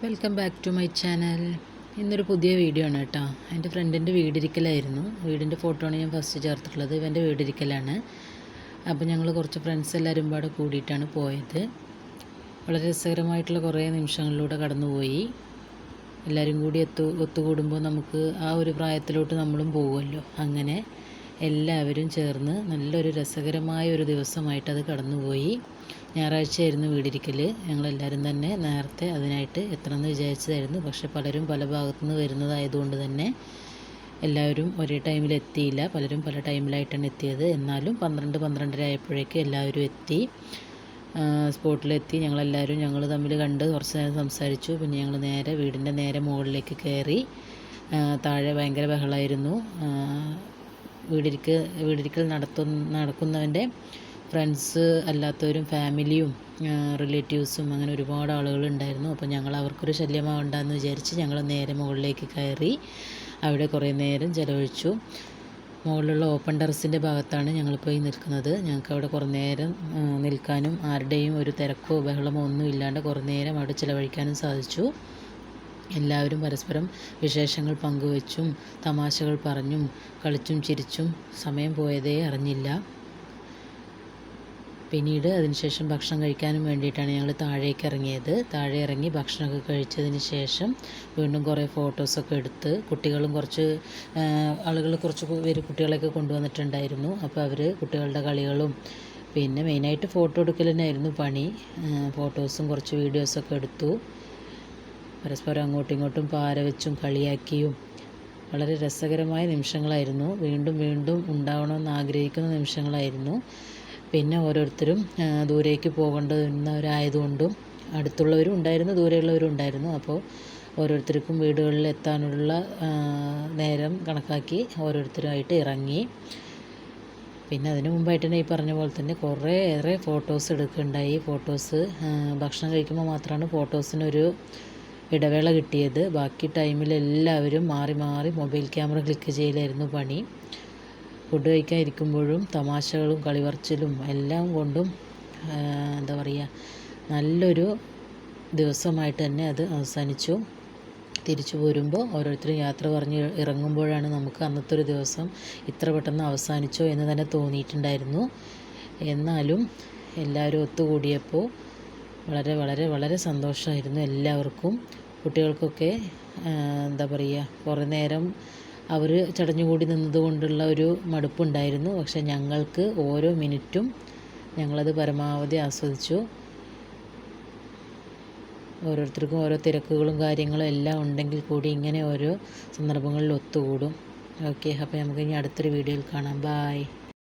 Welcome back to my channel. ഇന്നൊരു പുതിയ video ആണ് കേട്ടോ. എൻ്റെ ഫ്രണ്ടിൻ്റെ വീടിരിക്കലായിരുന്നു. വീടിൻ്റെ ഫോട്ടോ ആണ് ഞാൻ ഫസ്റ്റ് ചേർത്തിട്ടുള്ളത്. ഇവൻ്റെ വീടിരിക്കലാണ്. അപ്പോൾ ഞങ്ങൾ കുറച്ച് ഫ്രണ്ട്സ് എല്ലാവരും പാടെ കൂടിയിട്ടാണ് പോയത്. വളരെ രസകരമായിട്ടുള്ള കുറേ നിമിഷങ്ങളിലൂടെ കടന്നുപോയി. എല്ലാവരും കൂടി ഒത്തുകൂടുമ്പോൾ നമുക്ക് ആ ഒരു പ്രായത്തിലോട്ട് നമ്മളും പോകുമല്ലോ. അങ്ങനെ എല്ലാവരും ചേർന്ന് നല്ലൊരു രസകരമായ ഒരു ദിവസമായിട്ടത് കടന്നുപോയി. ഞായറാഴ്ചയായിരുന്നു വീടിരിക്കൽ. ഞങ്ങളെല്ലാവരും തന്നെ നേരത്തെ അതിനായിട്ട് എത്തണമെന്ന് വിചാരിച്ചതായിരുന്നു. പക്ഷെ പലരും പല ഭാഗത്തുനിന്ന് വരുന്നതായതുകൊണ്ട് തന്നെ എല്ലാവരും ഒരേ ടൈമിൽ എത്തിയില്ല. പലരും പല ടൈമിലായിട്ടാണ് എത്തിയത്. എന്നാലും 12-12:30 ആയപ്പോഴേക്കും എല്ലാവരും എത്തി. സ്പോട്ടിലെത്തി. ഞങ്ങൾ തമ്മിൽ കണ്ട് കുറച്ച് നേരം സംസാരിച്ചു. പിന്നെ ഞങ്ങൾ വീടിൻ്റെ നേരെ മുകളിലേക്ക് കയറി. താഴെ ഭയങ്കര ബഹളമായിരുന്നു. വീടിരിക്കൽ നടക്കുന്നവൻ്റെ ഫ്രണ്ട്സ് അല്ലാത്തവരും ഫാമിലിയും റിലേറ്റീവ്സും അങ്ങനെ ഒരുപാട് ആളുകളുണ്ടായിരുന്നു. അപ്പോൾ ഞങ്ങൾ അവർക്കൊരു ശല്യമാവണ്ടെന്ന് വിചാരിച്ച് ഞങ്ങൾ നേരെ മുകളിലേക്ക് കയറി അവിടെ കുറേ നേരം ചിലവഴിച്ചു. മുകളിലുള്ള ഓപ്പൺ ടെറസിൻ്റെ ഭാഗത്താണ് ഞങ്ങളിപ്പോൾ നിൽക്കുന്നത്. ഞങ്ങൾക്ക് അവിടെ കുറേ നേരം നിൽക്കാനും ആരുടെയും ഒരു തിരക്കോ ബഹളമോ ഒന്നും ഇല്ലാണ്ട് കുറേ നേരം അവിടെ ചിലവഴിക്കാനും സാധിച്ചു. എല്ലാവരും പരസ്പരം വിശേഷങ്ങൾ പങ്കുവച്ചും തമാശകൾ പറഞ്ഞും കളിച്ചും ചിരിച്ചും സമയം പോയതേ അറിഞ്ഞില്ല. പിന്നീട് അതിനുശേഷം ഭക്ഷണം കഴിക്കാനും വേണ്ടിയിട്ടാണ് ഞങ്ങൾ താഴേക്ക് ഇറങ്ങിയത്. താഴെ ഇറങ്ങി ഭക്ഷണമൊക്കെ കഴിച്ചതിന് ശേഷം വീണ്ടും കുറേ ഫോട്ടോസൊക്കെ എടുത്ത് കുറച്ച് പേര് കുട്ടികളെയൊക്കെ കൊണ്ടുവന്നിട്ടുണ്ടായിരുന്നു. അപ്പോൾ അവർ കുട്ടികളുടെ കളികളും പിന്നെ മെയിനായിട്ട് ഫോട്ടോ എടുക്കൽ തന്നെയായിരുന്നു പണി. ഫോട്ടോസും കുറച്ച് വീഡിയോസൊക്കെ എടുത്തു. പരസ്പരം അങ്ങോട്ടും ഇങ്ങോട്ടും പാര വെച്ചും കളിയാക്കിയും വളരെ രസകരമായ നിമിഷങ്ങളായിരുന്നു. വീണ്ടും വീണ്ടും ഉണ്ടാവണമെന്ന് ആഗ്രഹിക്കുന്ന നിമിഷങ്ങളായിരുന്നു. പിന്നെ ഓരോരുത്തരും ദൂരേക്ക് പോകേണ്ടവരായതുകൊണ്ടും അടുത്തുള്ളവരും ഉണ്ടായിരുന്നു, ദൂരെയുള്ളവരും ഉണ്ടായിരുന്നു. അപ്പോൾ ഓരോരുത്തർക്കും വീടുകളിൽ എത്താനുള്ള നേരം കണക്കാക്കി ഓരോരുത്തരുമായിട്ട് ഇറങ്ങി. പിന്നെ അതിന് മുമ്പായിട്ട് തന്നെ ഈ പറഞ്ഞ പോലെ തന്നെ കുറേയേറെ ഫോട്ടോസ് എടുക്കുകയുണ്ടായി. ഭക്ഷണം കഴിക്കുമ്പോൾ മാത്രമാണ് ഫോട്ടോസിനൊരു ഇടവേള കിട്ടിയത്. ബാക്കി ടൈമിൽ എല്ലാവരും മാറി മാറി മൊബൈൽ ക്യാമറ ക്ലിക്ക് ചെയ്യലായിരുന്നു പണി. ഫുഡ് കഴിക്കാൻ ഇരിക്കുമ്പോഴും തമാശകളും കളിപറച്ചിലും എല്ലാം കൊണ്ടും നല്ലൊരു ദിവസമായിട്ട് തന്നെ അത് അവസാനിച്ചു. തിരിച്ചു പോരുമ്പോൾ ഓരോരുത്തരും യാത്ര പറഞ്ഞ് ഇറങ്ങുമ്പോഴാണ് നമുക്ക് അന്നത്തെ ഒരു ദിവസം ഇത്ര പെട്ടെന്ന് അവസാനിച്ചോ എന്ന് തന്നെ തോന്നിയിട്ടുണ്ടായിരുന്നു. എന്നാലും എല്ലാവരും ഒത്തുകൂടിയപ്പോൾ വളരെ വളരെ വളരെ സന്തോഷമായിരുന്നു എല്ലാവർക്കും. കുട്ടികൾക്കൊക്കെ കുറേ നേരം അവർ ചടഞ്ഞുകൂടി നിന്നതുകൊണ്ടുള്ള ഒരു മടുപ്പുണ്ടായിരുന്നു. പക്ഷെ ഞങ്ങൾക്ക് ഓരോ മിനിറ്റും ഞങ്ങളത് പരമാവധി ആസ്വദിച്ചു. ഓരോരുത്തർക്കും ഓരോ തിരക്കുകളും കാര്യങ്ങളും എല്ലാം ഉണ്ടെങ്കിൽ കൂടി ഇങ്ങനെ ഓരോ സന്ദർഭങ്ങളിൽ ഒത്തുകൂടും. ഓക്കെ, അപ്പോൾ നമുക്ക് ഇനി അടുത്തൊരു വീഡിയോയിൽ കാണാം. ബായ്.